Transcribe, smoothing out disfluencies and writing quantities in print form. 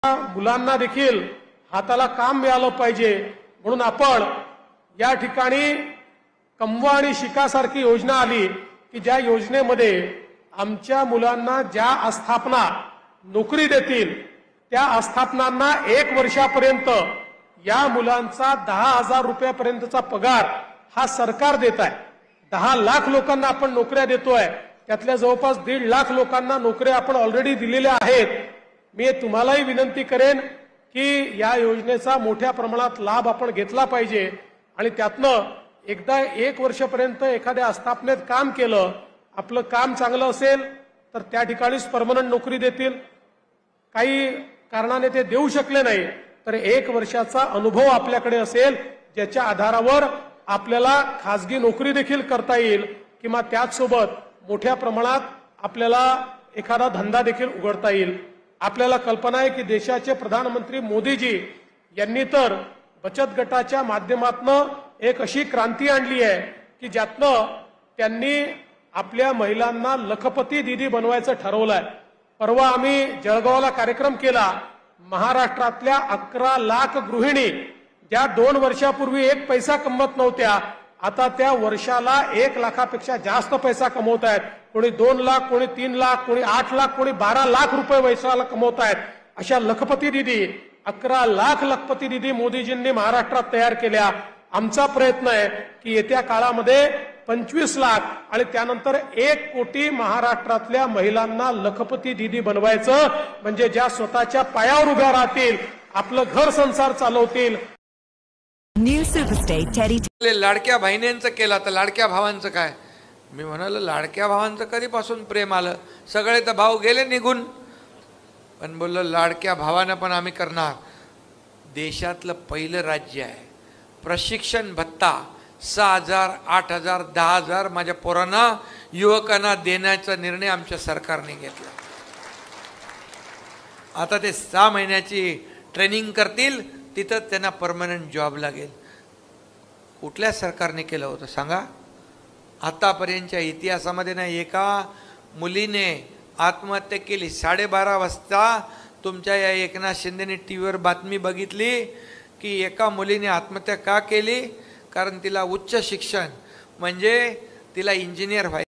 मुलांना देखील हाताला काम मिळालं पाहिजे म्हणून आपण या ठिकाणी कमवा आणि शिकासारखी योजना आली की ज्या योजनेमध्ये आमच्या मुलांना ज्या आस्थापना नोकरी देतील त्या आस्थापनांना 1 वर्षापर्यंत या मुलांचा 10,000 रुपयापर्यंतचा पगार हा सरकार देत आहे। 10 लाख लोकांना आपण नोकऱ्या देतोय, त्यातल्या जवळपास 1.5 लाख लोकांना नोकऱ्या आपण ऑलरेडी दिलेल्या आहेत। मी तुम्हालाही विनंती करेन की या योजनेचा मोठ्या प्रमाणात लाभ आपण घेतला पाहिजे आणि त्यातनं एकदा 1 वर्षापर्यंत एखाद्या आस्थापनेत काम केलं, आपलं काम चांगलं असेल तर त्या ठिकाणीच परमनंट नोकरी देतील। काही कारणाने ते देऊ शकले नाही तर 1 वर्षाचा अनुभव आपल्याकडे असेल ज्याच्या आधारावर आपल्याला खासगी नोकरी देखील करता येईल किंवा त्याचसोबत मोठ्या प्रमाणात आपल्याला एखादा धंदा देखील उघडता येईल। आपल्याला कल्पना आहे की देशाचे प्रधानमंत्री मोदीजी यांनी तर बचत गटाच्या माध्यमातून एक अशी क्रांती आणली आहे की ज्यातनं त्यांनी आपल्या महिलांना लखपती दीदी बनवायचं ठरवलंय। परवा आम्ही जळगावला कार्यक्रम केला। महाराष्ट्रातल्या 11 लाख गृहिणी ज्या 2 वर्षापूर्वी 1 पैसा कमवत नव्हत्या आता त्या वर्षाला 1 लाखापेक्षा जास्त पैसा कमवत आहेत। कोणी 2 लाख, कोणी 3 लाख, कोणी 8 लाख, कोणी 12 लाख रुपये वर्षाला कमवत आहेत। अशा लखपती दीदी 11 लाख लखपती दीदी मोदीजींनी महाराष्ट्रात तयार केल्या। आमचा प्रयत्न आहे की येत्या काळामध्ये 25 लाख आणि त्यानंतर 1 कोटी महाराष्ट्रातल्या महिलांना लखपती दीदी बनवायचं, म्हणजे ज्या स्वतःच्या पायावर उभ्या राहतील, आपलं घर संसार चालवतील। न्यू सुपरस्टार टेरी लाडक्या बहिणींचं केलं तर लाडक्या भावांचं काय? मी म्हणालो लाडक्या भावांचं कधीपासून प्रेम आलं? सगळे तर भाऊ गेले निघून, पण बोललो लाडक्या भावानं पण आम्ही करणार। देशातलं पहिलं राज्य आहे प्रशिक्षण भत्ता 6,000, 8,000, 10,000 माझ्या पोरांना युवकांना देण्याचा निर्णय आमच्या सरकारने घेतला। आता ते 6 महिन्याची ट्रेनिंग करतील, तिथं त्यांना परमनंट जॉब लागेल। कुठल्या सरकारने केलं होतं सांगा? आतापर्यंतच्या इतिहासामध्ये ना एका मुलीने आत्महत्या केली। 12:30 वाजता तुमच्या या एकनाथ शिंदेने टीव्हीवर बातमी बघितली की एका मुलीने आत्महत्या का केली? कारण तिला उच्च शिक्षण म्हणजे तिला इंजिनियर व्हायचं